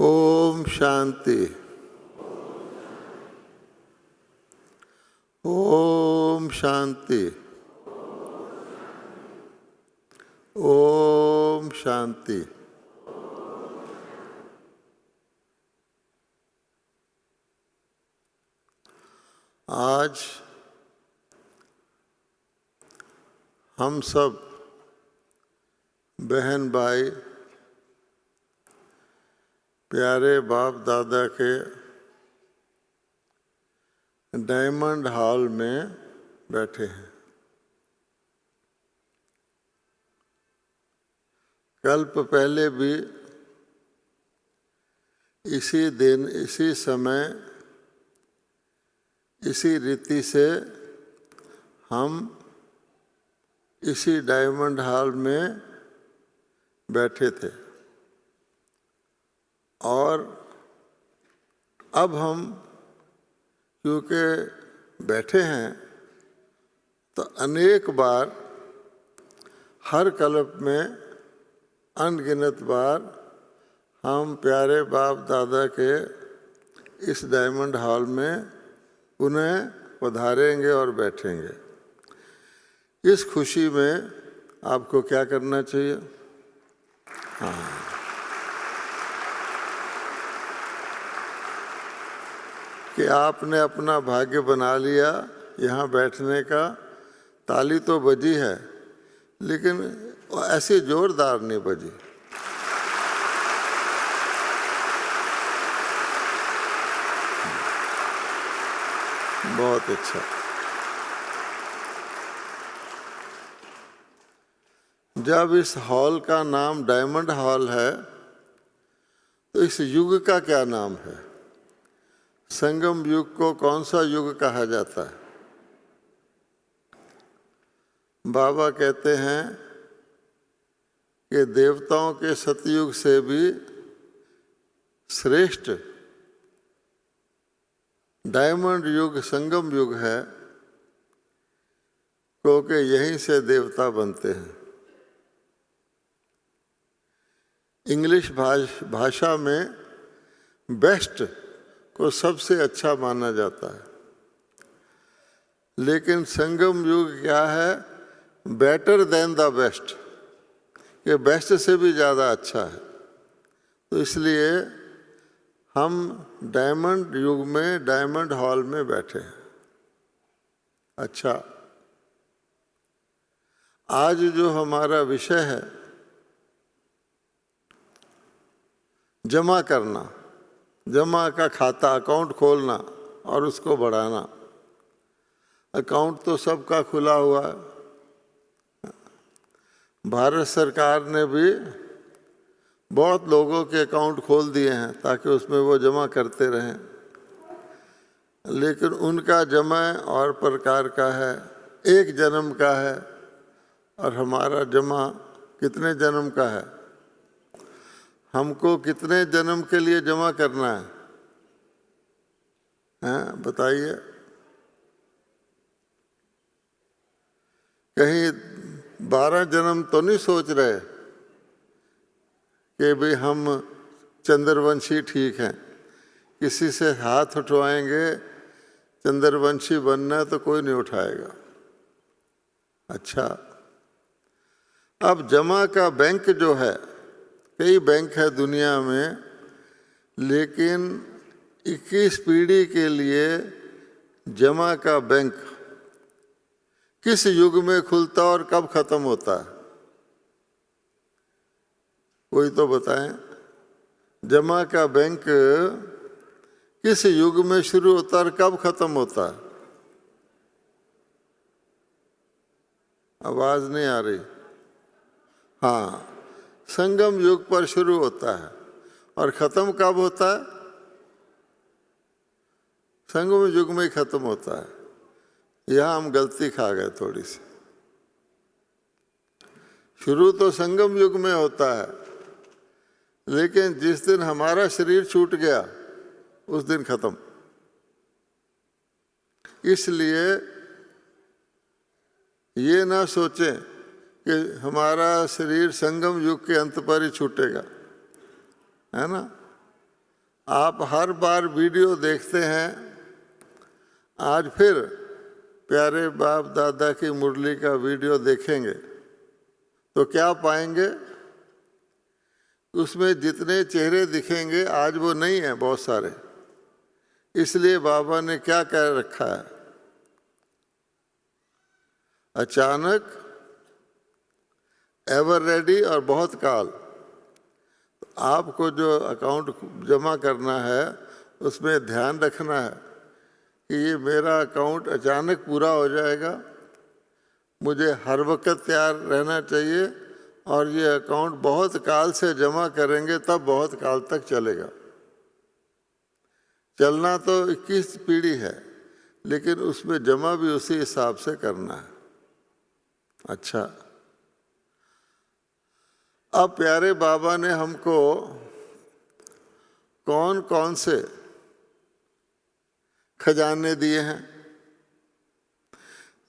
ओम शांति। ओम शांति। ओम शांति। आज हम सब बहन भाई प्यारे बाप दादा के डायमंड हॉल में बैठे हैं। कल्प पहले भी इसी दिन, इसी समय, इसी रीति से हम इसी डायमंड हॉल में बैठे थे और अब हम क्योंकि बैठे हैं तो अनेक बार, हर कल्प में अनगिनत बार हम प्यारे बाप दादा के इस डायमंड हॉल में उन्हें पधारेंगे और बैठेंगे। इस खुशी में आपको क्या करना चाहिए? हाँ, कि आपने अपना भाग्य बना लिया यहाँ बैठने का। ताली तो बजी है लेकिन ऐसे जोरदार नहीं बजी। बहुत अच्छा। जब इस हॉल का नाम डायमंड हॉल है तो इस युग का क्या नाम है? संगम युग को कौन सा युग कहा जाता है? बाबा कहते हैं कि देवताओं के सतयुग से भी श्रेष्ठ डायमंड युग संगम युग है, क्योंकि यहीं से देवता बनते हैं। इंग्लिश भाषा में बेस्ट को सबसे अच्छा माना जाता है, लेकिन संगम युग क्या है? बेटर देन द बेस्ट, ये बेस्ट से भी ज़्यादा अच्छा है। तो इसलिए हम डायमंड युग में डायमंड हॉल में बैठे हैं। अच्छा, आज जो हमारा विषय है जमा करना, जमा का खाता, अकाउंट खोलना और उसको बढ़ाना। अकाउंट तो सबका खुला हुआ है। भारत सरकार ने भी बहुत लोगों के अकाउंट खोल दिए हैं ताकि उसमें वो जमा करते रहें, लेकिन उनका जमा और प्रकार का है, एक जन्म का है, और हमारा जमा कितने जन्म का है? हमको कितने जन्म के लिए जमा करना है? हैं, बताइए। कहीं 12 जन्म तो नहीं सोच रहे कि भाई हम चंद्रवंशी ठीक हैं, किसी से हाथ उठवाएंगे चंद्रवंशी बनना तो कोई नहीं उठाएगा। अच्छा, अब जमा का बैंक जो है, कई बैंक है दुनिया में, लेकिन 21 पीढ़ी के लिए जमा का बैंक किस युग में खुलता और कब खत्म होता है? कोई तो बताएं। जमा का बैंक किस युग में शुरू होता और कब खत्म होता है? आवाज नहीं आ रही। हाँ, संगम युग पर शुरू होता है और खत्म कब होता है? संगम युग में ही खत्म होता है। यहाँ हम गलती खा गए थोड़ी सी। शुरू तो संगम युग में होता है, लेकिन जिस दिन हमारा शरीर छूट गया उस दिन खत्म। इसलिए ये ना सोचें कि हमारा शरीर संगम युग के अंत पर ही छूटेगा, है ना? आप हर बार वीडियो देखते हैं, आज फिर प्यारे बाप दादा की मुरली का वीडियो देखेंगे तो क्या पाएंगे? उसमें जितने चेहरे दिखेंगे आज वो नहीं है, बहुत सारे। इसलिए बाबा ने क्या कह रखा है, अचानक, एवर रेडी और बहुत काल। आपको जो अकाउंट जमा करना है उसमें ध्यान रखना है कि ये मेरा अकाउंट अचानक पूरा हो जाएगा, मुझे हर वक्त तैयार रहना चाहिए, और ये अकाउंट बहुत काल से जमा करेंगे तब बहुत काल तक चलेगा। चलना तो 21 पीढ़ी है, लेकिन उसमें जमा भी उसी हिसाब से करना है। अच्छा, अब प्यारे बाबा ने हमको कौन कौन से खजाने दिए हैं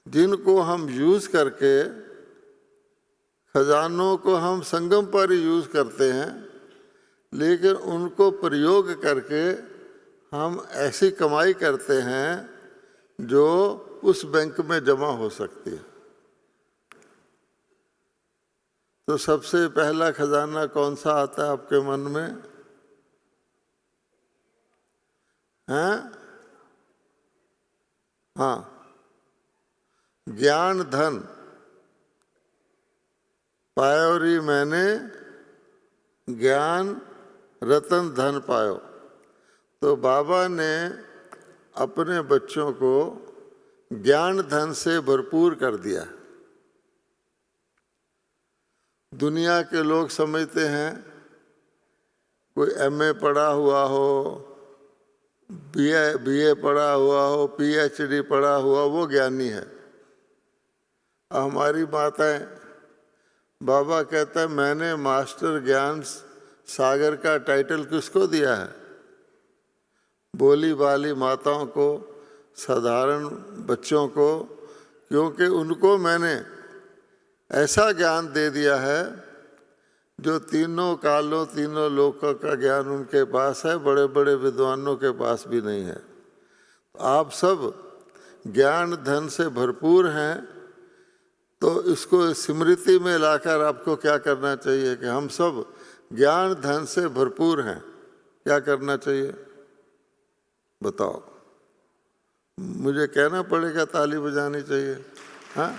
जिनको हम यूज करके, खजानों को हम संगम पर ही यूज करते हैं, लेकिन उनको प्रयोग करके हम ऐसी कमाई करते हैं जो उस बैंक में जमा हो सकती है। तो सबसे पहला खजाना कौन सा आता है आपके मन में? हैं? हाँ, ज्ञान धन पायो री मैंने, ज्ञान रतन धन पायो। तो बाबा ने अपने बच्चों को ज्ञान धन से भरपूर कर दिया। दुनिया के लोग समझते हैं कोई एमए पढ़ा हुआ हो, बीए पढ़ा हुआ हो, पीएचडी पढ़ा हुआ, वो ज्ञानी है। हमारी माताएं, बाबा कहता है मैंने मास्टर ज्ञान सागर का टाइटल किसको दिया है? बोली वाली माताओं को, साधारण बच्चों को, क्योंकि उनको मैंने ऐसा ज्ञान दे दिया है जो तीनों कालों, तीनों लोकों का ज्ञान उनके पास है, बड़े बड़े विद्वानों के पास भी नहीं है। आप सब ज्ञान धन से भरपूर हैं, तो इसको स्मृति में लाकर आपको क्या करना चाहिए कि हम सब ज्ञान धन से भरपूर हैं। क्या करना चाहिए बताओ? मुझे कहना पड़ेगा, ताली बजानी चाहिए? हाँ,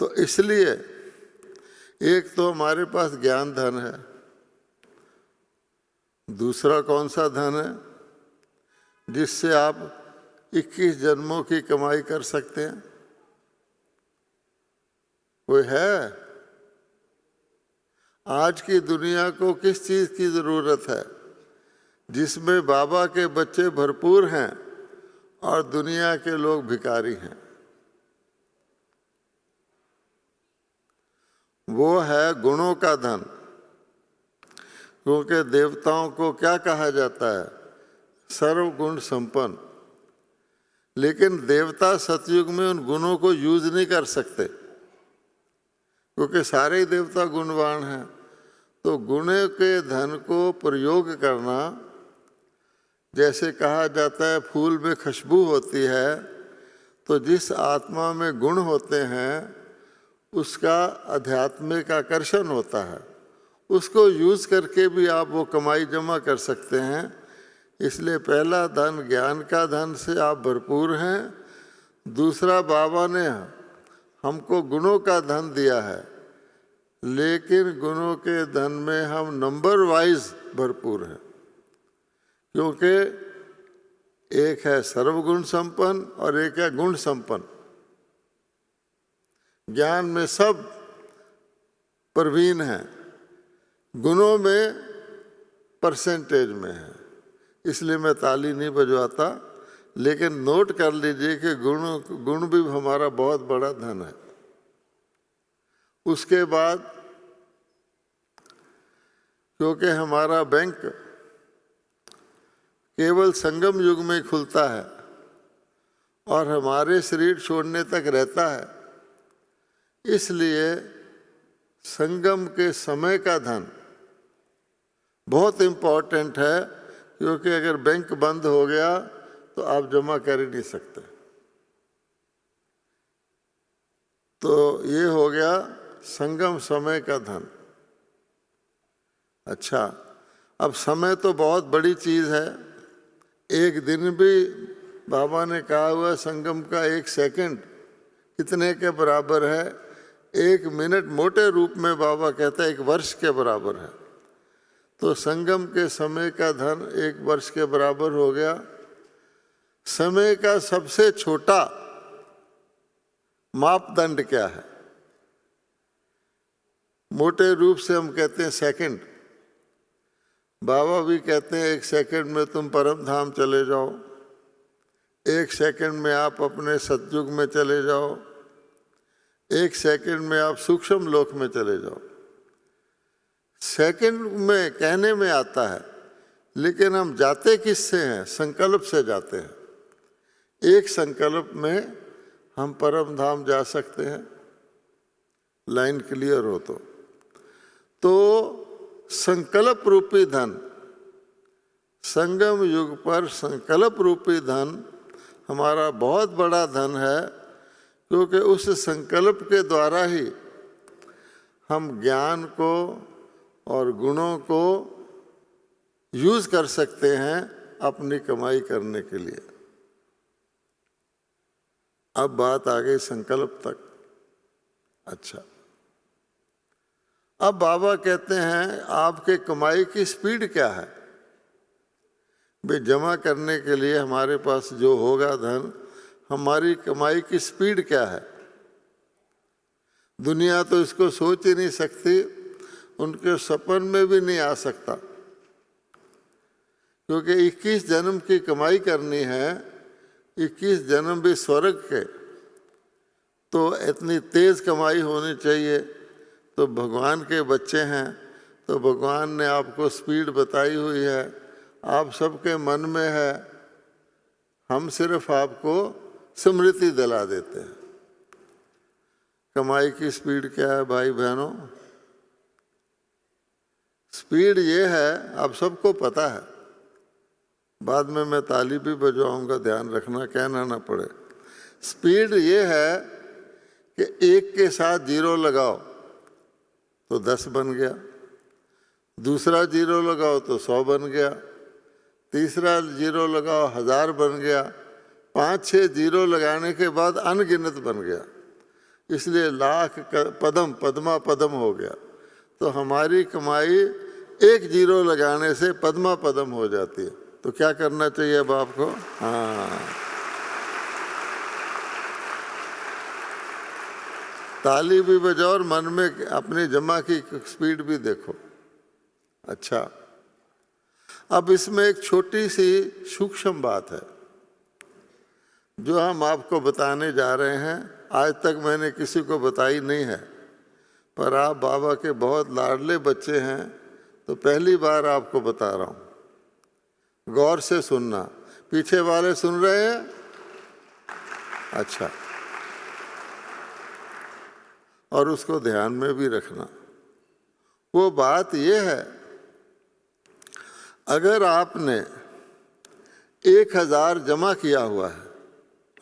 तो इसलिए एक तो हमारे पास ज्ञान धन है, दूसरा कौन सा धन है जिससे आप 21 जन्मों की कमाई कर सकते हैं? कोई है? आज की दुनिया को किस चीज की जरूरत है जिसमें बाबा के बच्चे भरपूर हैं और दुनिया के लोग भिखारी हैं? वो है गुणों का धन। क्योंकि देवताओं को क्या कहा जाता है? सर्वगुण संपन्न। लेकिन देवता सतयुग में उन गुणों को यूज नहीं कर सकते, क्योंकि सारे ही देवता गुणवान हैं। तो गुणों के धन को प्रयोग करना, जैसे कहा जाता है फूल में खुशबू होती है, तो जिस आत्मा में गुण होते हैं उसका आध्यात्मिक आकर्षण होता है। उसको यूज करके भी आप वो कमाई जमा कर सकते हैं। इसलिए पहला धन ज्ञान का धन से आप भरपूर हैं। दूसरा, बाबा ने हमको गुणों का धन दिया है, लेकिन गुणों के धन में हम नंबर वाइज भरपूर हैं। क्योंकि एक है सर्वगुण संपन्न और एक है गुण संपन्न। ज्ञान में सब प्रवीण हैं, गुणों में परसेंटेज में है। इसलिए मैं ताली नहीं बजवाता, लेकिन नोट कर लीजिए कि गुण भी हमारा बहुत बड़ा धन है। उसके बाद, क्योंकि हमारा बैंक केवल संगम युग में खुलता है और हमारे शरीर छोड़ने तक रहता है, इसलिए संगम के समय का धन बहुत इम्पोर्टेंट है, क्योंकि अगर बैंक बंद हो गया तो आप जमा कर ही नहीं सकते। तो ये हो गया संगम समय का धन। अच्छा, अब समय तो बहुत बड़ी चीज़ है। एक दिन भी बाबा ने कहा हुआ संगम का 1 सेकंड कितने के बराबर है? 1 मिनट मोटे रूप में बाबा कहता है 1 वर्ष के बराबर है। तो संगम के समय का धन 1 वर्ष के बराबर हो गया। समय का सबसे छोटा मापदंड क्या है? मोटे रूप से हम कहते हैं सेकंड। बाबा भी कहते हैं 1 सेकंड में तुम परम धाम चले जाओ, 1 सेकंड में आप अपने सतयुग में चले जाओ, 1 सेकंड में आप सूक्ष्म लोक में चले जाओ। सेकंड में कहने में आता है, लेकिन हम जाते किससे हैं? संकल्प से जाते हैं। 1 संकल्प में हम परम धाम जा सकते हैं, लाइन क्लियर हो तो संकल्प रूपी धन, संगम युग पर संकल्प रूपी धन हमारा बहुत बड़ा धन है, क्योंकि उस संकल्प के द्वारा ही हम ज्ञान को और गुणों को यूज कर सकते हैं अपनी कमाई करने के लिए। अब बात आ गई संकल्प तक। अच्छा, अब बाबा कहते हैं आपके कमाई की स्पीड क्या है? भाई जमा करने के लिए हमारे पास जो होगा धन, हमारी कमाई की स्पीड क्या है? दुनिया तो इसको सोच ही नहीं सकती, उनके सपन में भी नहीं आ सकता, क्योंकि 21 जन्म की कमाई करनी है, 21 जन्म भी स्वर्ग के, तो इतनी तेज कमाई होनी चाहिए। तो भगवान के बच्चे हैं, तो भगवान ने आपको स्पीड बताई हुई है, आप सबके मन में है, हम सिर्फ आपको स्मृति दिला देते हैं। कमाई की स्पीड क्या है भाई बहनों? स्पीड ये है, आप सबको पता है, बाद में मैं ताली भी बजवाऊंगा, ध्यान रखना, कहना ना पड़े। स्पीड ये है कि 1 के साथ 0 लगाओ तो 10 बन गया, दूसरा 0 लगाओ तो 100 बन गया, तीसरा 0 लगाओ 1000 बन गया, 5-6 0 लगाने के बाद अनगिनत बन गया, इसलिए लाख पदम पद्मा पदम हो गया। तो हमारी कमाई 1 0 लगाने से पद्मा पदम हो जाती है। तो क्या करना चाहिए अब आपको? हाँ, ताली भी बजाओ और मन में अपनी जमा की स्पीड भी देखो। अच्छा, अब इसमें एक छोटी सी सूक्ष्म बात है जो हम आपको बताने जा रहे हैं। आज तक मैंने किसी को बताई नहीं है, पर आप बाबा के बहुत लाडले बच्चे हैं, तो पहली बार आपको बता रहा हूँ। गौर से सुनना। पीछे वाले सुन रहे हैं? अच्छा, और उसको ध्यान में भी रखना। वो बात ये है, अगर आपने 1000 जमा किया हुआ है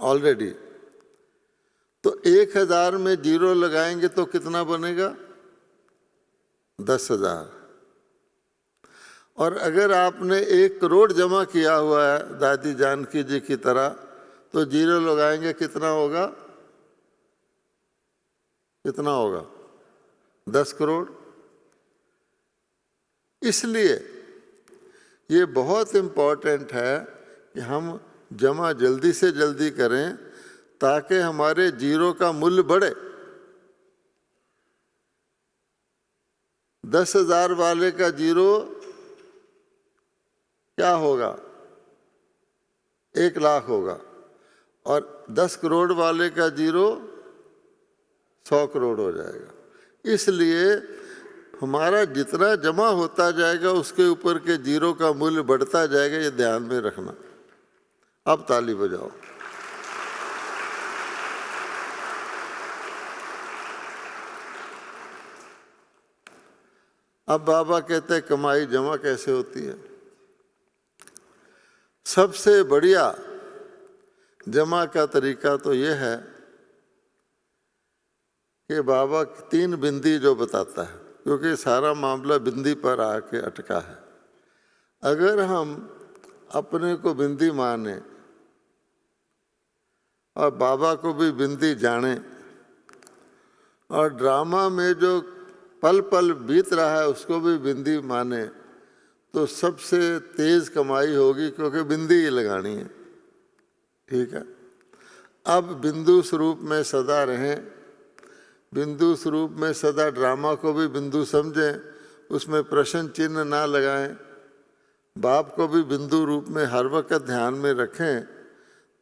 ऑलरेडी, तो 1000 में 0 लगाएंगे तो कितना बनेगा? 10,000। और अगर आपने 1 करोड़ जमा किया हुआ है दादी जानकी जी की तरह, तो 0 लगाएंगे कितना होगा? कितना होगा? 10 करोड़। इसलिए ये बहुत इम्पोर्टेंट है कि हम जमा जल्दी से जल्दी करें, ताकि हमारे 0 का मूल्य बढ़े। 10,000 वाले का 0 क्या होगा? 1 लाख होगा, और 10 करोड़ वाले का 0 100 करोड़ हो जाएगा। इसलिए हमारा जितना जमा होता जाएगा उसके ऊपर के 0 का मूल्य बढ़ता जाएगा, ये ध्यान में रखना। अब ताली बजाओ। अब बाबा कहते हैं कमाई जमा कैसे होती है। सबसे बढ़िया जमा का तरीका तो ये है कि बाबा 3 बिंदी जो बताता है, क्योंकि सारा मामला बिंदी पर आके अटका है। अगर हम अपने को बिंदी माने और बाबा को भी बिंदी जाने और ड्रामा में जो पल पल बीत रहा है उसको भी बिंदी माने, तो सबसे तेज कमाई होगी, क्योंकि बिंदी ही लगानी है। ठीक है। अब बिंदु स्वरूप में सदा रहें, बिंदु स्वरूप में सदा ड्रामा को भी बिंदु समझें, उसमें प्रश्न चिन्ह ना लगाएं, बाप को भी बिंदु रूप में हर वक्त ध्यान में रखें,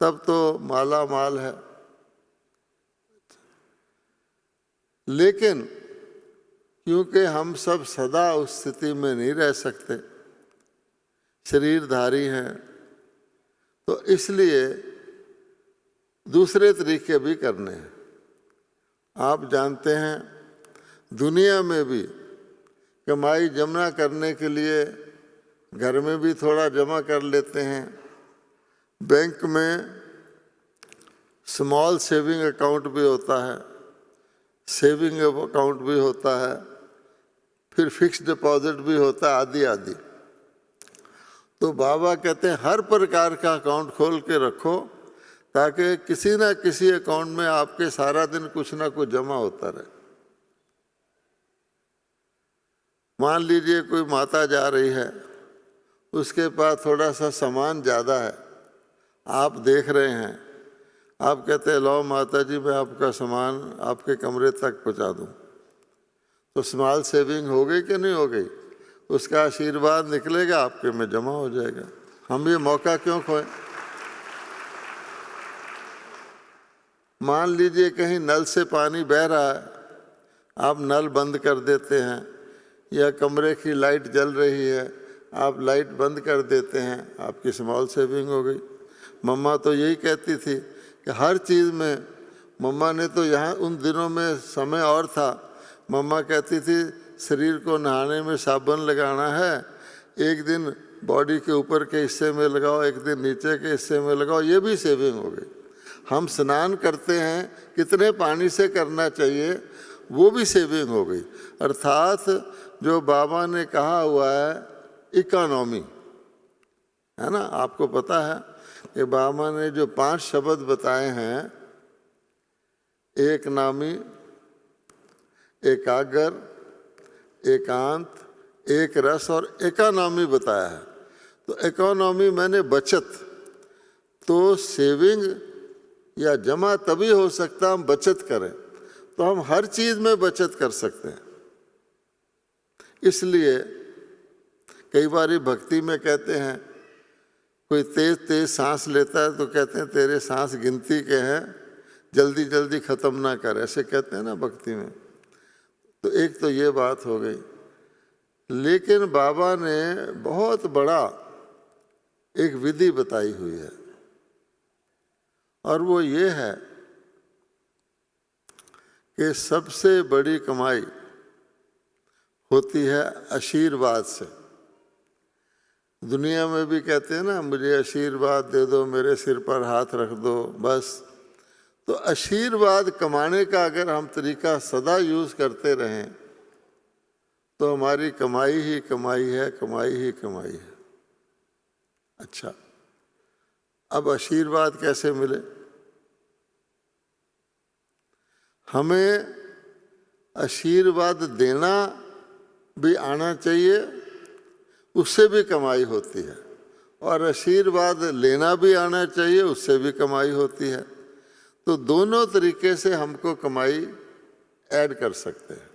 तब तो माला माल है। लेकिन क्योंकि हम सब सदा उस स्थिति में नहीं रह सकते, शरीरधारी हैं, तो इसलिए दूसरे तरीके भी करने हैं। आप जानते हैं दुनिया में भी कमाई जमा करने के लिए घर में भी थोड़ा जमा कर लेते हैं, बैंक में स्मॉल सेविंग अकाउंट भी होता है, सेविंग अकाउंट भी होता है, फिर फिक्स्ड डिपॉजिट भी होता है, आदि आदि। तो बाबा कहते हैं हर प्रकार का अकाउंट खोल के रखो, ताकि किसी ना किसी अकाउंट में आपके सारा दिन कुछ ना कुछ जमा होता रहे। मान लीजिए कोई माता जा रही है, उसके पास थोड़ा सा सामान ज़्यादा है, आप देख रहे हैं, आप कहते हैं लो माता जी मैं आपका सामान आपके कमरे तक पहुंचा दूं, तो स्मॉल सेविंग हो गई कि नहीं हो गई? उसका आशीर्वाद निकलेगा, आपके में जमा हो जाएगा। हम ये मौका क्यों खोएं? मान लीजिए कहीं नल से पानी बह रहा है, आप नल बंद कर देते हैं, या कमरे की लाइट जल रही है, आप लाइट बंद कर देते हैं, आपकी स्मॉल सेविंग हो गई। मम्मा तो यही कहती थी कि हर चीज़ में, मम्मा ने तो यहाँ उन दिनों में समय और था, मम्मा कहती थी शरीर को नहाने में साबुन लगाना है, एक दिन बॉडी के ऊपर के हिस्से में लगाओ, एक दिन नीचे के हिस्से में लगाओ, ये भी सेविंग हो गई। हम स्नान करते हैं, कितने पानी से करना चाहिए, वो भी सेविंग हो गई। अर्थात जो बाबा ने कहा हुआ है इकोनॉमी, है ना, आपको पता है कि बाबा ने जो 5 शब्द बताए हैं, एक नामी, एकाग्र, एकांत, एक रस और इकोनॉमी बताया है। तो इकोनॉमी मैंने बचत, तो सेविंग या जमा तभी हो सकता हम बचत करें, तो हम हर चीज़ में बचत कर सकते हैं। इसलिए कई बार भक्ति में कहते हैं, कोई तेज तेज सांस लेता है तो कहते हैं तेरे सांस गिनती के हैं, जल्दी जल्दी ख़त्म ना कर, ऐसे कहते हैं ना भक्ति में। तो एक तो ये बात हो गई। लेकिन बाबा ने बहुत बड़ा एक विधि बताई हुई है, और वो ये है कि सबसे बड़ी कमाई होती है आशीर्वाद से। दुनिया में भी कहते हैं ना, मुझे आशीर्वाद दे दो, मेरे सिर पर हाथ रख दो, बस। तो आशीर्वाद कमाने का अगर हम तरीका सदा यूज़ करते रहें, तो हमारी कमाई ही कमाई है, कमाई ही कमाई है। अच्छा, अब आशीर्वाद कैसे मिले? हमें आशीर्वाद देना भी आना चाहिए, उससे भी कमाई होती है, और आशीर्वाद लेना भी आना चाहिए, उससे भी कमाई होती है। तो दोनों तरीके से हमको कमाई ऐड कर सकते हैं।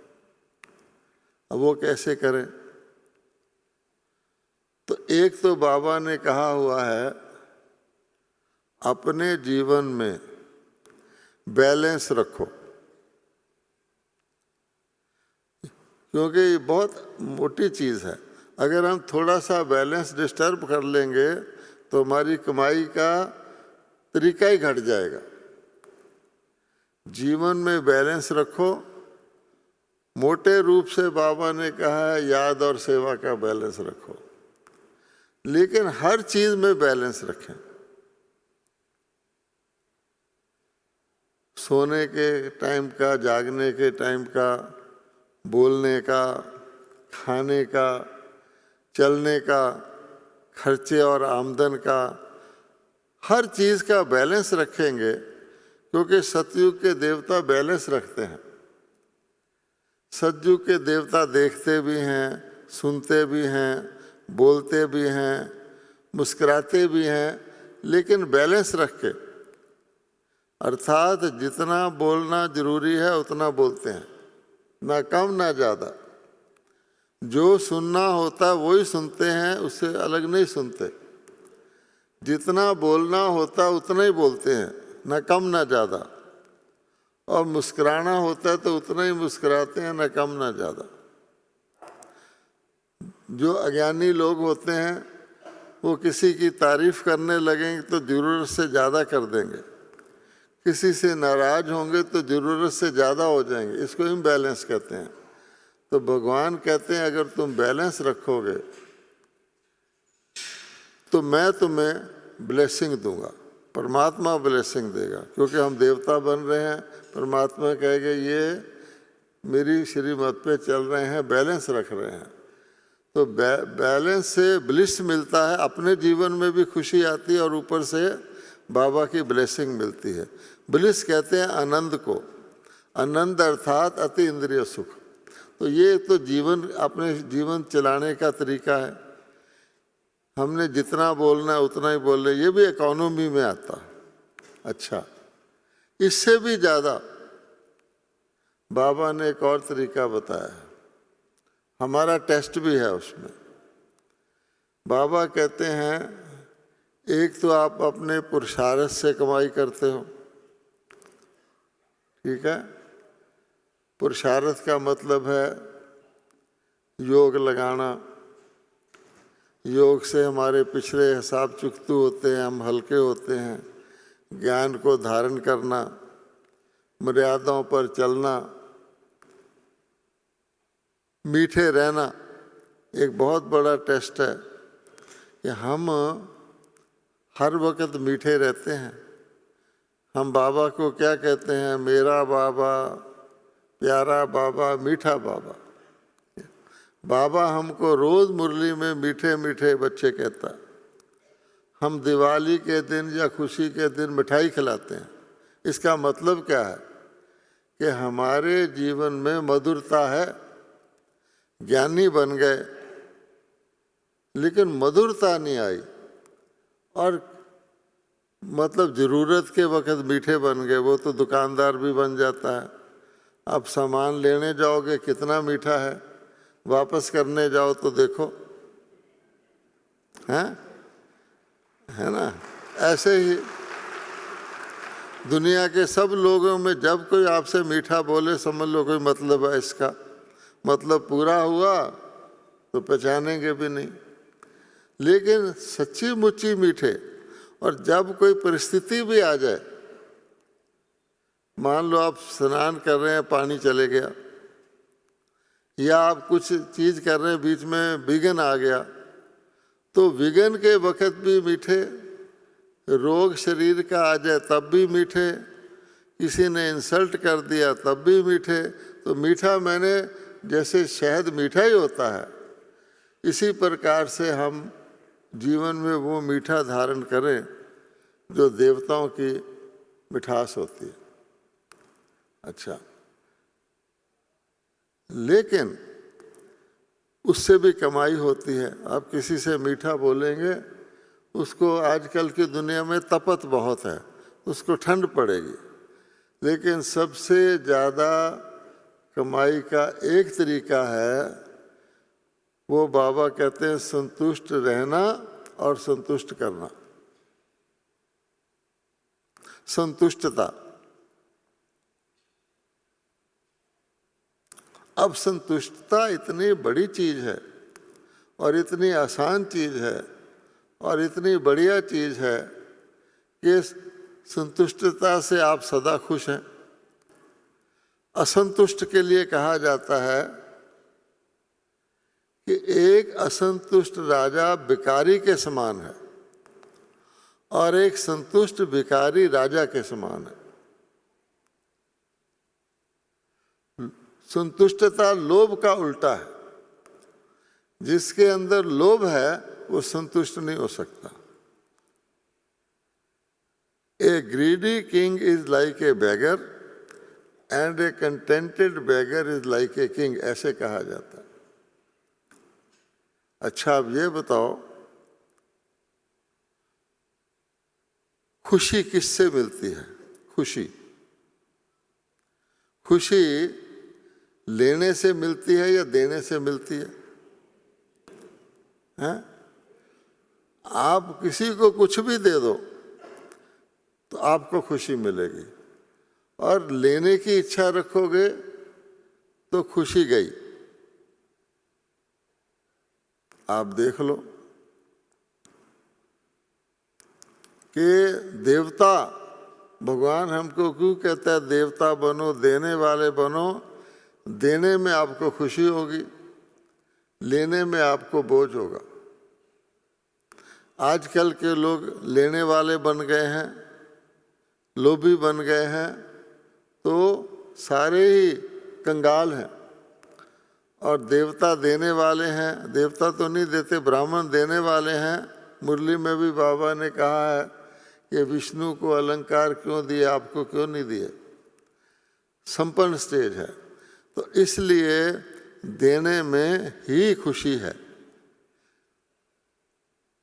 अब वो कैसे करें? तो एक तो बाबा ने कहा हुआ है, अपने जीवन में बैलेंस रखो, क्योंकि ये बहुत मोटी चीज़ है। अगर हम थोड़ा सा बैलेंस डिस्टर्ब कर लेंगे तो हमारी कमाई का तरीका ही घट जाएगा। जीवन में बैलेंस रखो, मोटे रूप से बाबा ने कहा है याद और सेवा का बैलेंस रखो, लेकिन हर चीज में बैलेंस रखें। सोने के टाइम का, जागने के टाइम का, बोलने का, खाने का, चलने का, खर्चे और आमदन का, हर चीज का बैलेंस रखेंगे, क्योंकि सतयुग के देवता बैलेंस रखते हैं। सतयुग के देवता देखते भी हैं, सुनते भी हैं, बोलते भी हैं, मुस्कुराते भी हैं, लेकिन बैलेंस रख के, अर्थात जितना बोलना जरूरी है उतना बोलते हैं, ना कम ना ज़्यादा। जो सुनना होता है वही सुनते हैं, उससे अलग नहीं सुनते। जितना बोलना होता उतना ही बोलते हैं, ना कम ना ज़्यादा। और मुस्कुराना होता है तो उतना ही मुस्कुराते हैं, ना कम ना ज़्यादा। जो अज्ञानी लोग होते हैं वो किसी की तारीफ करने लगेंगे तो ज़रूरत से ज़्यादा कर देंगे, किसी से नाराज होंगे तो ज़रूरत से ज़्यादा हो जाएंगे। इसको इम्बैलेंस कहते हैं। तो भगवान कहते हैं अगर तुम बैलेंस रखोगे तो मैं तुम्हें ब्लेसिंग दूंगा, परमात्मा ब्लेसिंग देगा, क्योंकि हम देवता बन रहे हैं। परमात्मा कहेगा ये मेरी श्रीमत पे चल रहे हैं, बैलेंस रख रहे हैं। तो बैलेंस से ब्लिस मिलता है, अपने जीवन में भी खुशी आती है और ऊपर से बाबा की ब्लेसिंग मिलती है। ब्लिस कहते हैं आनंद को, आनंद अर्थात अति इंद्रिय सुख। तो ये तो जीवन, अपने जीवन चलाने का तरीका है। हमने जितना बोलना है उतना ही बोल रहे, ये भी इकोनॉमी में आता है। अच्छा, इससे भी ज़्यादा बाबा ने एक और तरीका बताया है, हमारा टेस्ट भी है उसमें। बाबा कहते हैं एक तो आप अपने पुरुषार्थ से कमाई करते हो, ठीक है। पुरुषार्थ का मतलब है योग लगाना। योग से हमारे पिछले हिसाब चुकतू होते हैं, हम हल्के होते हैं। ज्ञान को धारण करना, मर्यादाओं पर चलना, मीठे रहना एक बहुत बड़ा टेस्ट है कि हम हर वक्त मीठे रहते हैं। हम बाबा को क्या कहते हैं? मेरा बाबा, प्यारा बाबा, मीठा बाबा। बाबा हमको रोज़ मुरली में मीठे मीठे बच्चे कहता है। हम दिवाली के दिन या खुशी के दिन मिठाई खिलाते हैं। इसका मतलब क्या है कि हमारे जीवन में मधुरता है। ज्ञानी बन गए लेकिन मधुरता नहीं आई, और मतलब ज़रूरत के वक्त मीठे बन गए। वो तो दुकानदार भी बन जाता है। अब सामान लेने जाओगे कितना मीठा है, वापस करने जाओ तो देखो, है ना। ऐसे ही दुनिया के सब लोगों में जब कोई आपसे मीठा बोले समझ लो कोई मतलब है। इसका मतलब पूरा हुआ तो पहचानेंगे भी नहीं। लेकिन सच्ची मुच्ची मीठे, और जब कोई परिस्थिति भी आ जाए, मान लो आप स्नान कर रहे हैं, पानी चले गया, या आप कुछ चीज़ कर रहे हैं, बीच में विघ्न आ गया, तो विघ्न के वक्त भी मीठे, रोग शरीर का आ जाए तब भी मीठे, किसी ने इंसल्ट कर दिया तब भी मीठे। तो मीठा मैंने जैसे शहद मीठा ही होता है, इसी प्रकार से हम जीवन में वो मीठा धारण करें जो देवताओं की मिठास होती है। अच्छा, लेकिन उससे भी कमाई होती है। आप किसी से मीठा बोलेंगे, उसको आजकल की दुनिया में तपत बहुत है, उसको ठंड पड़ेगी। लेकिन सबसे ज़्यादा कमाई का एक तरीका है, वो बाबा कहते हैं संतुष्ट रहना और संतुष्ट करना। संतुष्टता। अब संतुष्टता इतनी बड़ी चीज़ है और इतनी आसान चीज़ है और इतनी बढ़िया चीज़ है कि संतुष्टता से आप सदा खुश हैं। असंतुष्ट के लिए कहा जाता है कि एक असंतुष्ट राजा भिखारी के समान है और एक संतुष्ट भिखारी राजा के समान है। संतुष्टता लोभ का उल्टा है। जिसके अंदर लोभ है वो संतुष्ट नहीं हो सकता। A greedy king is like a beggar and a contented beggar is like a king, ऐसे कहा जाता है। अच्छा, अब ये बताओ खुशी किससे मिलती है? खुशी खुशी लेने से मिलती है या देने से मिलती है? हैं? आप किसी को कुछ भी दे दो तो आपको खुशी मिलेगी, और लेने की इच्छा रखोगे तो खुशी गई। आप देख लो कि देवता, भगवान हमको क्यों कहता है देवता बनो, देने वाले बनो। देने में आपको खुशी होगी, लेने में आपको बोझ होगा। आजकल के लोग लेने वाले बन गए हैं, लोभी बन गए हैं, तो सारे ही कंगाल हैं। और देवता देने वाले हैं, देवता तो नहीं देते, ब्राह्मण देने वाले हैं। मुरली में भी बाबा ने कहा है कि विष्णु को अलंकार क्यों दिए, आपको क्यों नहीं दिए? संपन्न स्टेज है, तो इसलिए देने में ही खुशी है।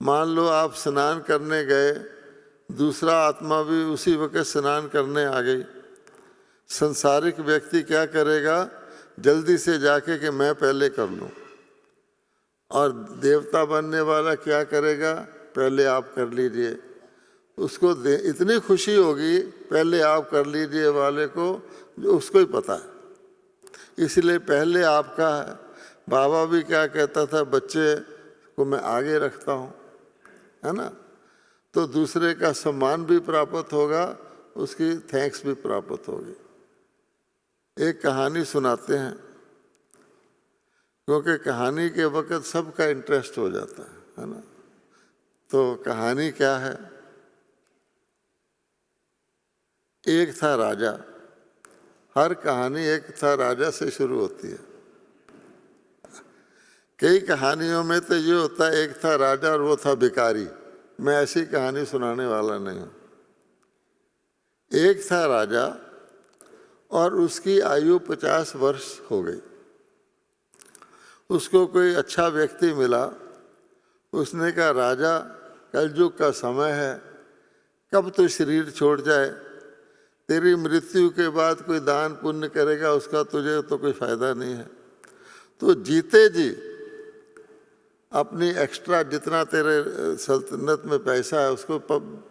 मान लो आप स्नान करने गए, दूसरा आत्मा भी उसी वक्त स्नान करने आ गई। संसारिक व्यक्ति क्या करेगा? जल्दी से जाके कि मैं पहले कर लूं। और देवता बनने वाला क्या करेगा? पहले आप कर लीजिए। उसको इतनी खुशी होगी पहले आप कर लीजिए वाले को, जो उसको ही पता है। इसलिए पहले आपका है। बाबा भी क्या कहता था, बच्चे को मैं आगे रखता हूँ, है ना? तो दूसरे का सम्मान भी प्राप्त होगा, उसकी थैंक्स भी प्राप्त होगी। एक कहानी सुनाते हैं, क्योंकि कहानी के वक्त सबका इंटरेस्ट हो जाता है ना? तो कहानी क्या है? एक था राजा। हर कहानी एक था राजा से शुरू होती है। कई कहानियों में तो ये होता है एक था राजा और वो था भिखारी। मैं ऐसी कहानी सुनाने वाला नहीं हूँ। एक था राजा और उसकी आयु 50 वर्ष हो गई। उसको कोई अच्छा व्यक्ति मिला। उसने कहा, राजा कलयुग का समय है, कब तो शरीर छोड़ जाए, तेरी मृत्यु के बाद कोई दान पुण्य करेगा उसका तुझे तो कोई फायदा नहीं है। तो जीते जी अपनी एक्स्ट्रा जितना तेरे सल्तनत में पैसा है उसको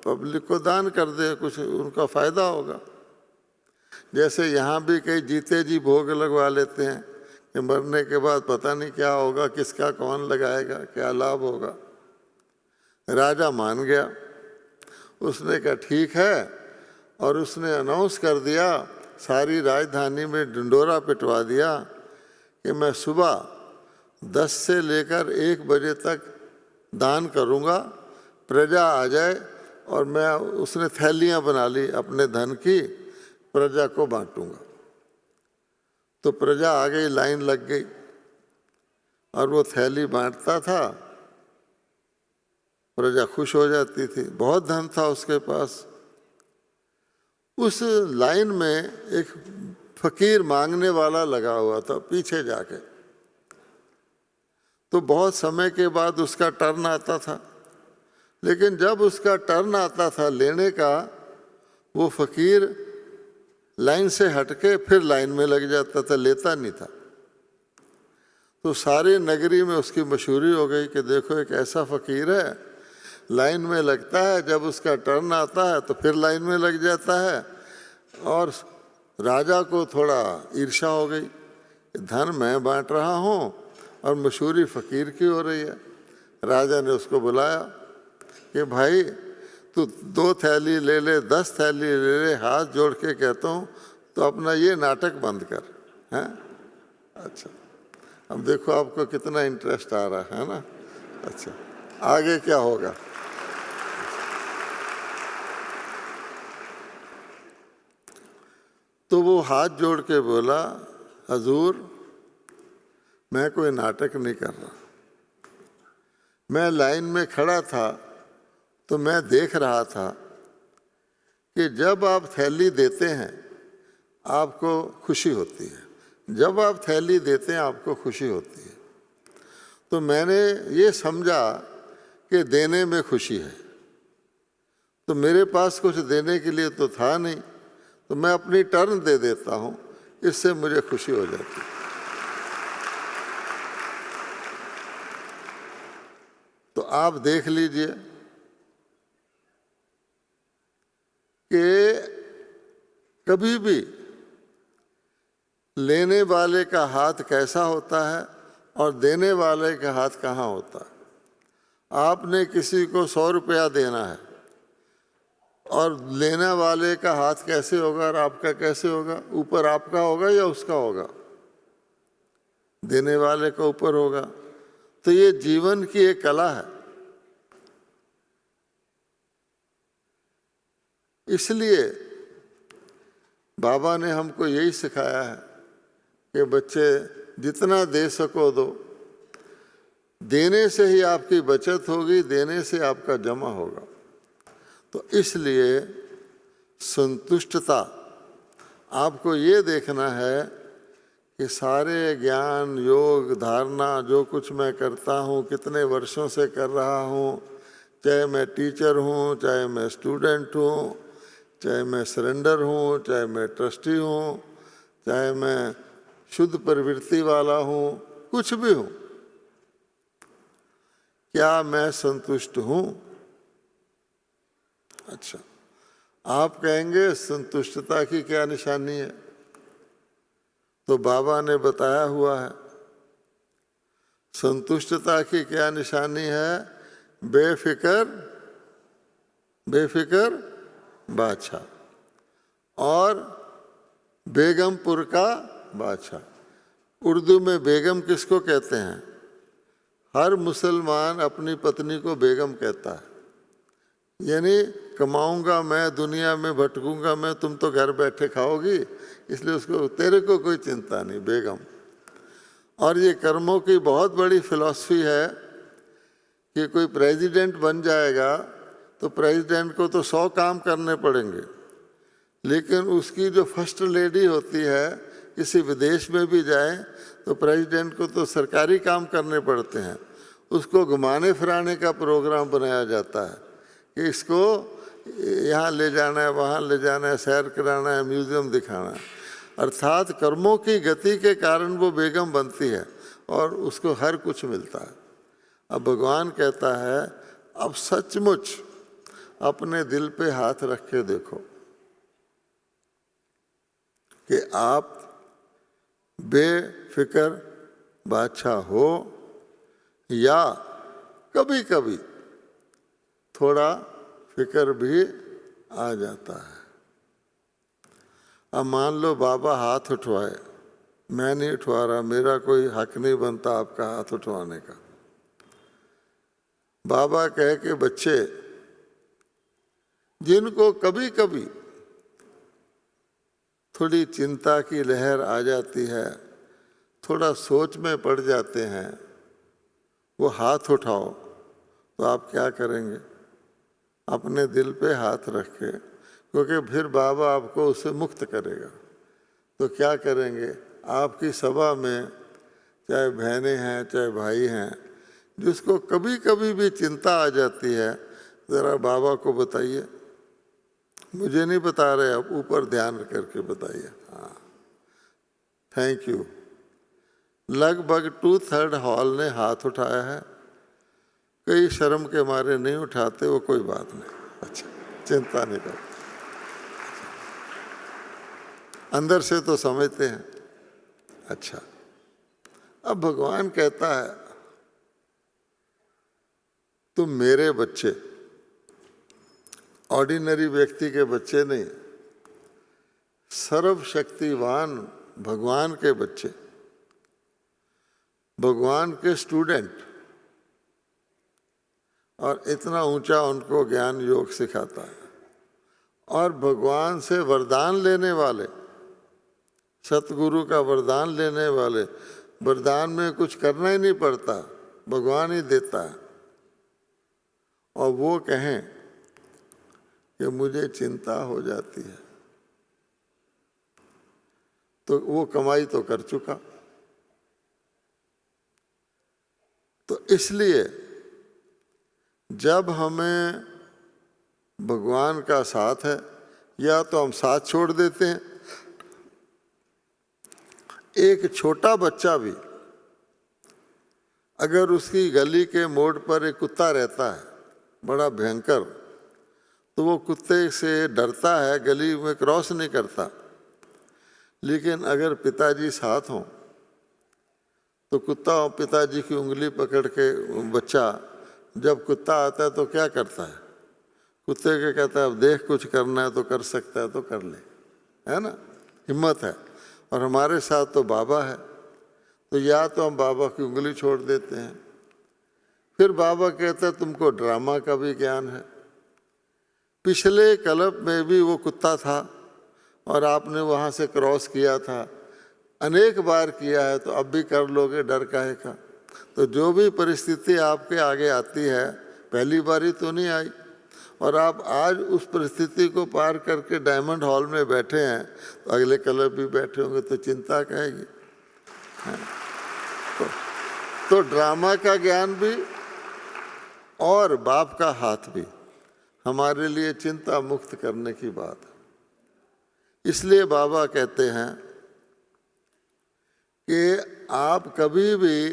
पब्लिक को दान कर दे, कुछ उनका फायदा होगा। जैसे यहाँ भी कई जीते जी भोग लगवा लेते हैं कि मरने के बाद पता नहीं क्या होगा, किसका कौन लगाएगा, क्या लाभ होगा। राजा मान गया। उसने कहा ठीक है, और उसने अनाउंस कर दिया, सारी राजधानी में ढिंडोरा पिटवा दिया कि मैं सुबह 10 से लेकर 1 बजे तक दान करूँगा, प्रजा आ जाए। और मैं उसने थैलियाँ बना ली अपने धन की, प्रजा को बांटूंगा। तो प्रजा आ गई, लाइन लग गई, और वो थैली बांटता था। प्रजा खुश हो जाती थी, बहुत धन था उसके पास। उस लाइन में एक फकीर मांगने वाला लगा हुआ था पीछे जाके। तो बहुत समय के बाद उसका टर्न आता था, लेकिन जब उसका टर्न आता था लेने का, वो फकीर लाइन से हटके फिर लाइन में लग जाता था, लेता नहीं था। तो सारी नगरी में उसकी मशहूरी हो गई कि देखो एक ऐसा फकीर है, लाइन में लगता है, जब उसका टर्न आता है तो फिर लाइन में लग जाता है। और राजा को थोड़ा ईर्ष्या हो गई, धन मैं बांट रहा हूँ और मशहूरी फकीर की हो रही है। राजा ने उसको बुलाया कि भाई तू 2 थैली ले ले, 10 थैली ले ले, हाथ जोड़ के कहता हूँ तो अपना ये नाटक बंद कर। हैं? अच्छा, अब देखो आपको कितना इंटरेस्ट आ रहा है ना। अच्छा, आगे क्या होगा? तो वो हाथ जोड़ के बोला, हजूर मैं कोई नाटक नहीं कर रहा, मैं लाइन में खड़ा था तो मैं देख रहा था कि जब आप थैली देते हैं आपको खुशी होती है, जब आप थैली देते हैं आपको खुशी होती है। तो मैंने ये समझा कि देने में खुशी है, तो मेरे पास कुछ देने के लिए तो था नहीं, तो मैं अपनी टर्न दे देता हूँ, इससे मुझे खुशी हो जाती है। तो आप देख लीजिए कि कभी भी लेने वाले का हाथ कैसा होता है और देने वाले का हाथ कहाँ होता है। आपने किसी को 100 रुपया देना है और लेने वाले का हाथ कैसे होगा और आपका कैसे होगा? ऊपर आपका होगा या उसका होगा? देने वाले का ऊपर होगा। तो ये जीवन की एक कला है। इसलिए बाबा ने हमको यही सिखाया है कि बच्चे जितना दे सको दो, देने से ही आपकी बचत होगी, देने से आपका जमा होगा। तो इसलिए संतुष्टता, आपको ये देखना है कि सारे ज्ञान योग धारणा जो कुछ मैं करता हूँ, कितने वर्षों से कर रहा हूँ, चाहे मैं टीचर हूँ, चाहे मैं स्टूडेंट हूँ, चाहे मैं सरेंडर हूँ, चाहे मैं ट्रस्टी हूँ, चाहे मैं शुद्ध प्रवृत्ति वाला हूँ, कुछ भी हूँ, क्या मैं संतुष्ट हूँ? अच्छा, आप कहेंगे संतुष्टता की क्या निशानी है? तो बाबा ने बताया हुआ है, संतुष्टता की क्या निशानी है? बेफिक्र बादशाह और बेगमपुर का बादशाह। उर्दू में बेगम किसको कहते हैं? हर मुसलमान अपनी पत्नी को बेगम कहता है, यानी कमाऊंगा मैं, दुनिया में भटकूंगा मैं, तुम तो घर बैठे खाओगी, इसलिए उसको, तेरे को कोई चिंता नहीं, बेगम। और ये कर्मों की बहुत बड़ी फिलॉसफी है कि कोई प्रेसिडेंट बन जाएगा तो प्रेसिडेंट को तो 100 काम करने पड़ेंगे, लेकिन उसकी जो फर्स्ट लेडी होती है, किसी विदेश में भी जाए तो प्रेसिडेंट को तो सरकारी काम करने पड़ते हैं, उसको घुमाने फिराने का प्रोग्राम बनाया जाता है कि इसको यहाँ ले जाना है, वहाँ ले जाना है, सैर कराना है, म्यूज़ियम दिखाना है। अर्थात कर्मों की गति के कारण वो बेगम बनती है और उसको हर कुछ मिलता है। अब भगवान कहता है, अब सचमुच अपने दिल पे हाथ रख के देखो कि आप बेफिक्र बादशाह हो या कभी कभी थोड़ा फिक्र भी आ जाता है। अब मान लो बाबा हाथ उठवाए, मैं नहीं उठवा रहा, मेरा कोई हक नहीं बनता आपका हाथ उठवाने का। बाबा कहे कि बच्चे जिनको कभी कभी थोड़ी चिंता की लहर आ जाती है, थोड़ा सोच में पड़ जाते हैं, वो हाथ उठाओ। तो आप क्या करेंगे? अपने दिल पे हाथ रख के, क्योंकि फिर बाबा आपको उससे मुक्त करेगा। तो क्या करेंगे? आपकी सभा में चाहे बहनें हैं चाहे भाई हैं, जिसको कभी कभी भी चिंता आ जाती है, ज़रा बाबा को बताइए। मुझे नहीं बता रहे आप, ऊपर ध्यान करके बताइए। हाँ, थैंक यू। लगभग 2/3 हॉल ने हाथ उठाया है। कई शर्म के मारे नहीं उठाते, वो कोई बात नहीं। अच्छा, चिंता नहीं करते, अंदर से तो समझते हैं। अच्छा, अब भगवान कहता है, तुम मेरे बच्चे, ऑर्डिनरी व्यक्ति के बच्चे नहीं, सर्वशक्तिवान भगवान के बच्चे, भगवान के स्टूडेंट, और इतना ऊंचा उनको ज्ञान योग सिखाता है। और भगवान से वरदान लेने वाले, सतगुरु का वरदान लेने वाले, वरदान में कुछ करना ही नहीं पड़ता, भगवान ही देता है। और वो कहें कि मुझे चिंता हो जाती है, तो वो कमाई तो कर चुका। तो इसलिए जब हमें भगवान का साथ है, या तो हम साथ छोड़ देते हैं। एक छोटा बच्चा भी अगर उसकी गली के मोड़ पर एक कुत्ता रहता है बड़ा भयंकर, तो वो कुत्ते से डरता है, गली में क्रॉस नहीं करता। लेकिन अगर पिताजी साथ हों तो कुत्ता और पिताजी की उंगली पकड़ के बच्चा, जब कुत्ता आता है तो क्या करता है, कुत्ते के कहता है अब देख कुछ करना है तो कर सकता है तो कर ले, है ना, हिम्मत है। और हमारे साथ तो बाबा है, तो या तो हम बाबा की उंगली छोड़ देते हैं। फिर बाबा कहता है तुमको ड्रामा का भी ज्ञान है, पिछले कल्प में भी वो कुत्ता था और आपने वहाँ से क्रॉस किया था, अनेक बार किया है, तो अब भी कर लोगे, डर काहे का। तो जो भी परिस्थिति आपके आगे आती है, पहली बारी तो नहीं आई, और आप आज उस परिस्थिति को पार करके डायमंड हॉल में बैठे हैं, तो अगले कल्प भी बैठे होंगे, तो चिंता कहेगी। तो ड्रामा का ज्ञान भी और बाप का हाथ भी हमारे लिए चिंता मुक्त करने की बात है। इसलिए बाबा कहते हैं कि आप कभी भी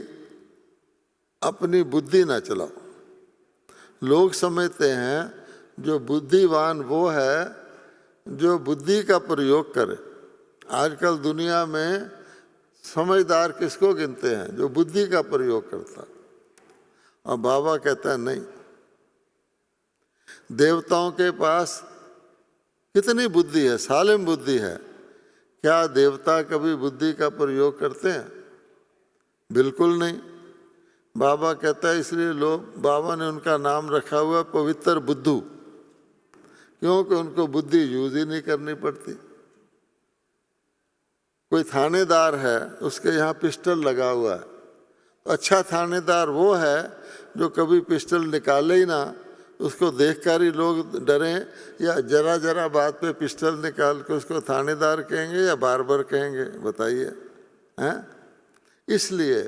अपनी बुद्धि ना चलाओ। लोग समझते हैं जो बुद्धिवान वो है जो बुद्धि का प्रयोग करे। आजकल दुनिया में समझदार किसको गिनते हैं, जो बुद्धि का प्रयोग करता। और बाबा कहता है नहीं, देवताओं के पास कितनी बुद्धि है, सालिम बुद्धि है। क्या देवता कभी बुद्धि का प्रयोग करते हैं? बिल्कुल नहीं। बाबा कहता है इसलिए लोग, बाबा ने उनका नाम रखा हुआ पवित्र बुद्धू, क्योंकि उनको बुद्धि यूज ही नहीं करनी पड़ती। कोई थानेदार है, उसके यहाँ पिस्टल लगा हुआ है, तो अच्छा थानेदार वो है जो कभी पिस्टल निकाले ही ना, उसको देखकर ही लोग डरें, या जरा जरा बात पे पिस्टल निकाल के उसको थानेदार कहेंगे या बार्बर कहेंगे, बताइए, हैं? इसलिए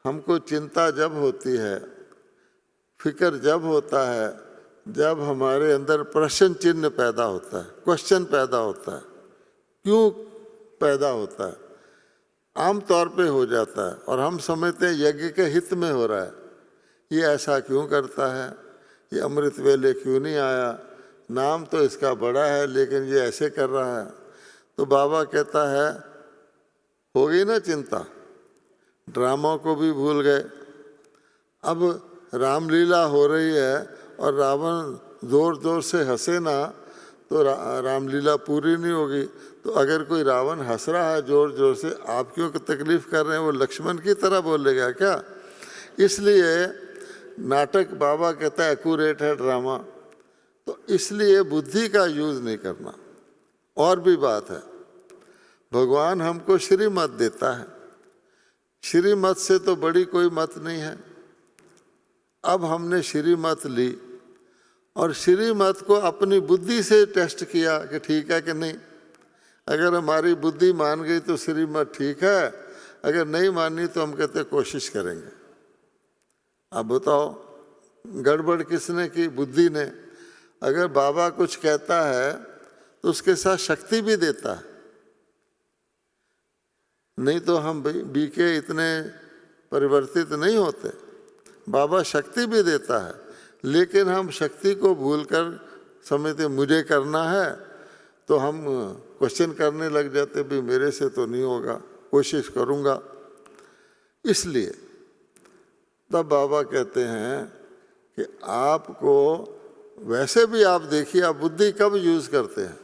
हमको चिंता जब होती है, फिक्र जब होता है, जब हमारे अंदर प्रश्न चिन्ह पैदा होता है, क्वेश्चन पैदा होता है, क्यों पैदा होता है, आम तौर पे हो जाता है, और हम समझते हैं यज्ञ के हित में हो रहा है, ये ऐसा क्यों करता है, ये अमृत वेले क्यों नहीं आया, नाम तो इसका बड़ा है लेकिन ये ऐसे कर रहा है। तो बाबा कहता है हो गई ना चिंता, ड्रामा को भी भूल गए। अब रामलीला हो रही है और रावण जोर जोर से हंसे ना, तो रामलीला पूरी नहीं होगी। तो अगर कोई रावण हंस रहा है जोर जोर से, आप क्यों तकलीफ कर रहे हैं, वो लक्ष्मण की तरह बोलेगा क्या? इसलिए नाटक बाबा कहता है एक्यूरेट है ड्रामा, तो इसलिए बुद्धि का यूज नहीं करना। और भी बात है, भगवान हमको श्रीमत देता है, श्रीमत से तो बड़ी कोई मत नहीं है। अब हमने श्रीमत ली और श्रीमत को अपनी बुद्धि से टेस्ट किया कि ठीक है कि नहीं। अगर हमारी बुद्धि मान गई तो श्रीमत ठीक है, अगर नहीं मानी तो हम कहते कोशिश करेंगे। अब बताओ गड़बड़ किसने की? बुद्धि ने। अगर बाबा कुछ कहता है तो उसके साथ शक्ति भी देता है, नहीं तो हम बीके इतने परिवर्तित नहीं होते। बाबा शक्ति भी देता है, लेकिन हम शक्ति को भूलकर समझते मुझे करना है, तो हम क्वेश्चन करने लग जाते भी मेरे से तो नहीं होगा, कोशिश करूँगा। इसलिए तब बाबा कहते हैं कि आपको वैसे भी आप देखिए आप बुद्धि कब यूज़ करते हैं।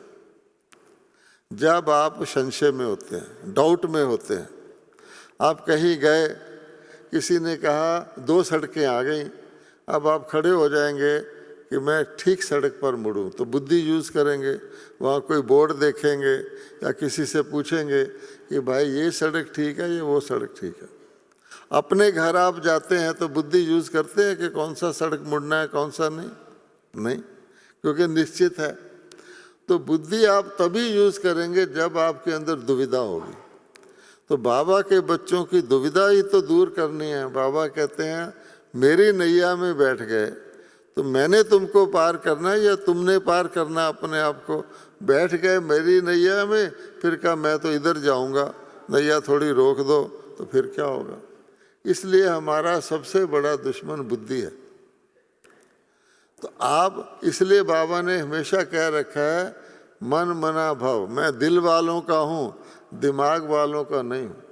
जब आप संशय में होते हैं, डाउट में होते हैं। आप कहीं गए, किसी ने कहा 2 सड़कें आ गई, अब आप खड़े हो जाएंगे कि मैं ठीक सड़क पर मुड़ूं, तो बुद्धि यूज़ करेंगे। वहाँ कोई बोर्ड देखेंगे या किसी से पूछेंगे कि भाई ये सड़क ठीक है, ये वो सड़क ठीक है। अपने घर आप जाते हैं तो बुद्धि यूज़ करते हैं कि कौन सा सड़क मुड़ना है, कौन सा नहीं, क्योंकि निश्चित है। तो बुद्धि आप तभी यूज़ करेंगे जब आपके अंदर दुविधा होगी। तो बाबा के बच्चों की दुविधा ही तो दूर करनी है। बाबा कहते हैं मेरी नैया में बैठ गए तो मैंने तुमको पार करना है या तुमने पार करना अपने आप को। बैठ गए मेरी नैया में, फिर कहा मैं तो इधर जाऊंगा, नैया थोड़ी रोक दो, तो फिर क्या होगा। इसलिए हमारा सबसे बड़ा दुश्मन बुद्धि है। तो आप, इसलिए बाबा ने हमेशा कह रखा है मन मना भव, मैं दिल वालों का हूँ, दिमाग वालों का नहीं हूँ।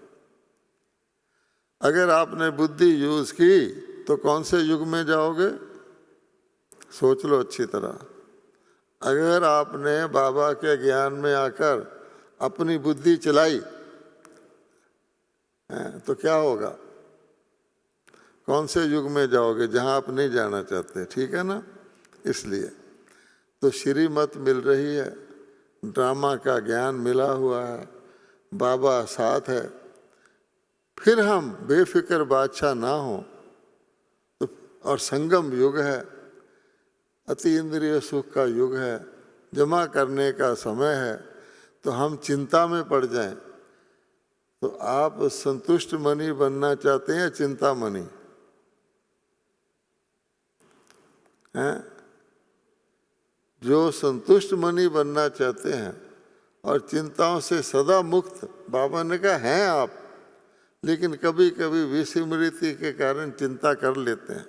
अगर आपने बुद्धि यूज की तो कौन से युग में जाओगे, सोच लो अच्छी तरह। अगर आपने बाबा के ज्ञान में आकर अपनी बुद्धि चलाई तो क्या होगा, कौन से युग में जाओगे जहां आप नहीं जाना चाहते, ठीक है ना। इसलिए तो श्रीमत मिल रही है, ड्रामा का ज्ञान मिला हुआ है, बाबा साथ है, फिर हम बेफिक्र बादशाह ना हो तो। और संगम युग है, अति इंद्रिय सुख का युग है, जमा करने का समय है, तो हम चिंता में पड़ जाएं। तो आप संतुष्ट मनी बनना चाहते हैं, चिंता मनी हैं। जो संतुष्ट मनी बनना चाहते हैं और चिंताओं से सदा मुक्त, बाबा ने कहा हैं आप, लेकिन कभी कभी विस्मृति के कारण चिंता कर लेते हैं,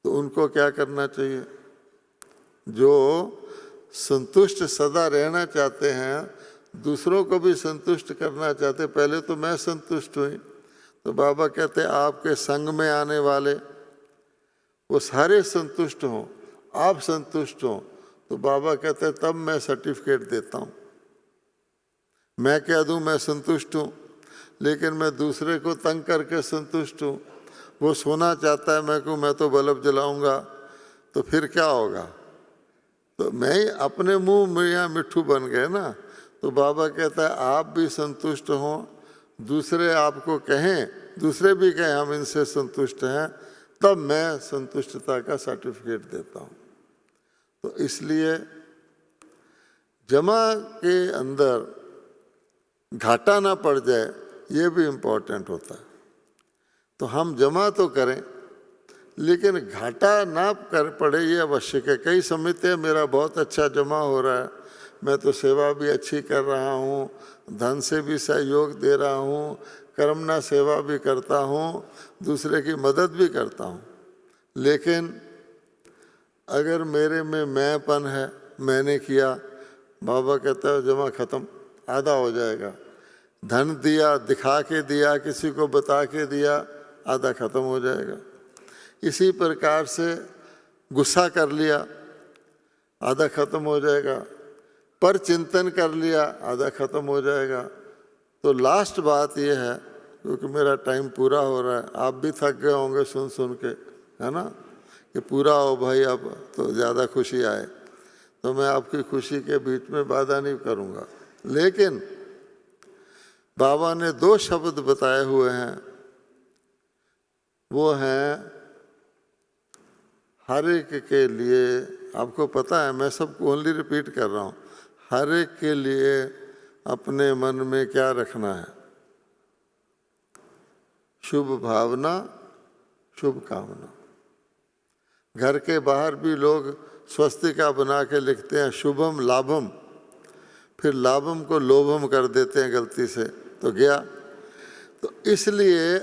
तो उनको क्या करना चाहिए। जो संतुष्ट सदा रहना चाहते हैं, दूसरों को भी संतुष्ट करना चाहते, पहले तो मैं संतुष्ट हुई, तो बाबा कहते हैं आपके संग में आने वाले वो सारे संतुष्ट हों, आप संतुष्ट हों, तो बाबा कहते हैं तब मैं सर्टिफिकेट देता हूँ। मैं कह दूँ मैं संतुष्ट हूँ, लेकिन मैं दूसरे को तंग करके संतुष्ट हूँ। वो सोना चाहता है, मैं कहूँ मैं तो बल्ब जलाऊंगा, तो फिर क्या होगा। तो मैं अपने मुंह में यहाँ मिट्ठू बन गए ना। तो बाबा कहता है आप भी संतुष्ट हों, दूसरे आपको कहें, दूसरे भी कहें हम इनसे संतुष्ट हैं, तब मैं संतुष्टता का सर्टिफिकेट देता हूँ। तो इसलिए जमा के अंदर घाटा ना पड़ जाए, ये भी इम्पोर्टेंट होता है। तो हम जमा तो करें, लेकिन घाटा ना कर पड़े ये आवश्यक है। कई समझते हैं मेरा बहुत अच्छा जमा हो रहा है, मैं तो सेवा भी अच्छी कर रहा हूँ, धन से भी सहयोग दे रहा हूँ, कर्मना सेवा भी करता हूँ, दूसरे की मदद भी करता हूँ, लेकिन अगर मेरे में मैंपन है, मैंने किया, बाबा कहता है जमा खत्म, आधा हो जाएगा। धन दिया, दिखा के दिया, किसी को बता के दिया, आधा खत्म हो जाएगा। इसी प्रकार से गुस्सा कर लिया, आधा खत्म हो जाएगा। पर चिंतन कर लिया, आधा खत्म हो जाएगा। तो लास्ट बात यह है, क्योंकि मेरा टाइम पूरा हो रहा है, आप भी थक गए होंगे सुन सुन के, है ना, कि पूरा हो भाई अब तो ज़्यादा खुशी आए, तो मैं आपकी खुशी के बीच में बाधा नहीं करूँगा। लेकिन बाबा ने 2 शब्द बताए हुए हैं, वो हैं हर एक के लिए। आपको पता है, मैं सबको ओनली रिपीट कर रहा हूँ, हर एक के लिए अपने मन में क्या रखना है, शुभ भावना, शुभ कामना। घर के बाहर भी लोग स्वस्तिका बना के लिखते हैं शुभम लाभम, फिर लाभम को लोभम कर देते हैं गलती से, तो गया। तो इसलिए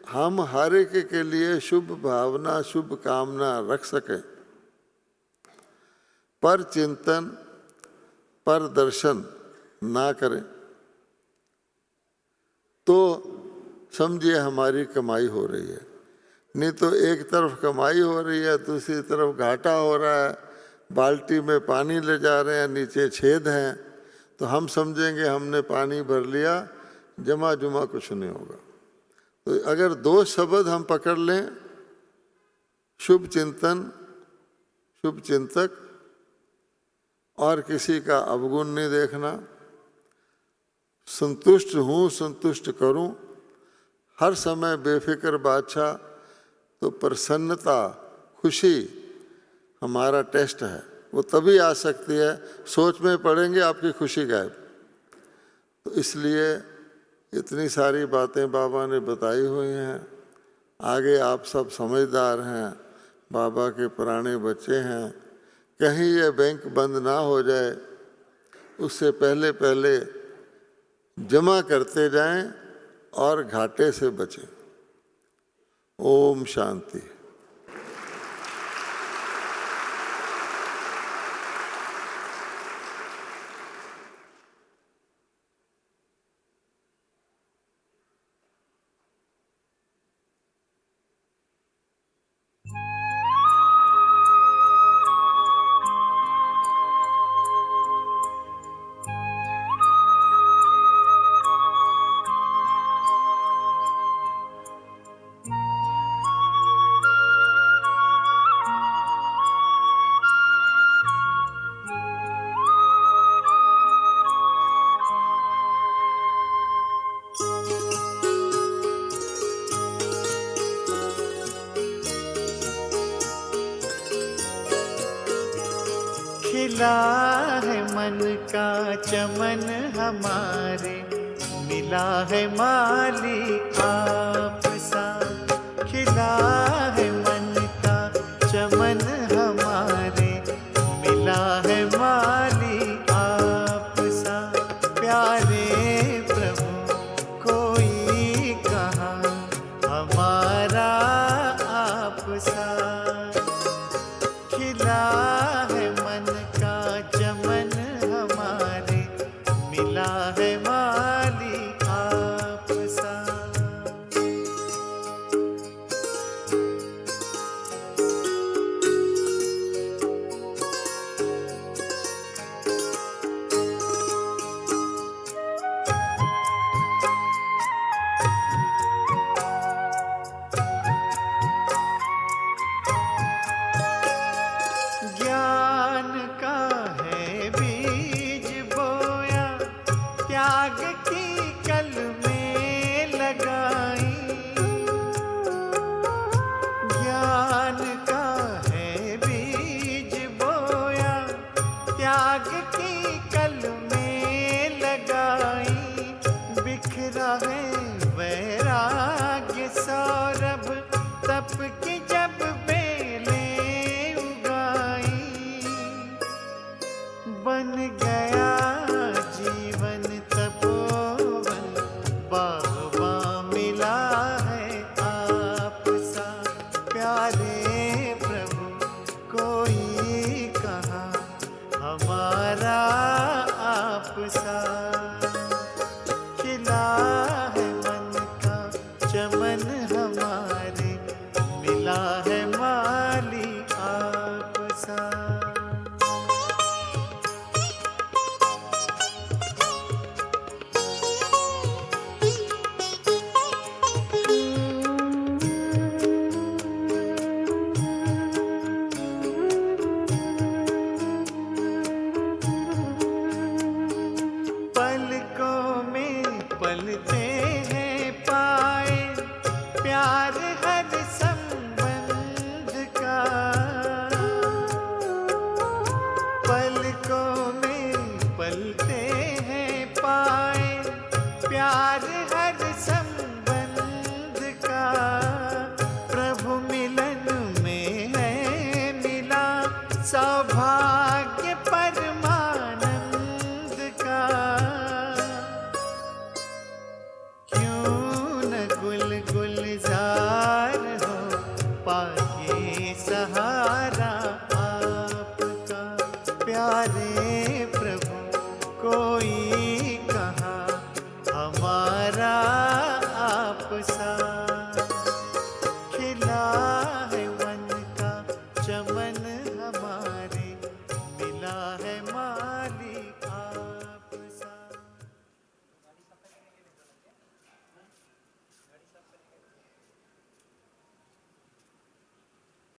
हम हर एक के लिए शुभ भावना, शुभ कामना रख सकें, पर चिंतन, पर दर्शन ना करें, तो समझिए हमारी कमाई हो रही है। नहीं तो एक तरफ कमाई हो रही है, दूसरी तरफ घाटा हो रहा है, बाल्टी में पानी ले जा रहे हैं, नीचे छेद हैं, तो हम समझेंगे हमने पानी भर लिया, जमा जुमा कुछ नहीं होगा। तो अगर दो शब्द हम पकड़ लें, शुभ चिंतन, शुभ चिंतक, और किसी का अवगुण नहीं देखना, संतुष्ट हूँ संतुष्ट करूँ, हर समय बेफिक्र बादशाह, तो प्रसन्नता, खुशी हमारा टेस्ट है। वो तभी आ सकती है, सोच में पड़ेंगे आपकी खुशी गायब। तो इसलिए इतनी सारी बातें बाबा ने बताई हुई हैं। आगे आप सब समझदार हैं, बाबा के पुराने बच्चे हैं, कहीं ये बैंक बंद ना हो जाए, उससे पहले पहले जमा करते जाएं और घाटे से बचें। ओम शांति। खिला है मन का चमन हमारे, मिला है मालिक आप सा। खिला है मन का चमन हमारे, मिला है मालिक आप सा। प्यारे प्रभु कोई कहाँ हमारा आप सा। खिला है मन का चमन हमारे, मिला है मालिक आप सा। ज्ञान का है बीज बोया, त्याग की कल में लगाई। ज्ञान का है बीज बोया, त्याग की कल में लगाई। बिखरा है वैराग्य सौरभ, तप की जब बेलें उगाई। बन गया जीवन तपोवन, बागवा मिला है आप सा। प्यारे प्रभु कोई कहाँ हमारा आप सा। खिला है मन का चमन हमारे, मिला है मालिक आप सा। पलकों में पलते हैं पाए, प्यार हर संबंध का। पलकों में पलते हैं पाए, प्यार हर संबंध का। प्रभु मिलन में है मिला सौभाग्य परमानंद का। क्यों न गुल गुलजार हो पाके सहारा आपका। प्यारे प्रभु कोई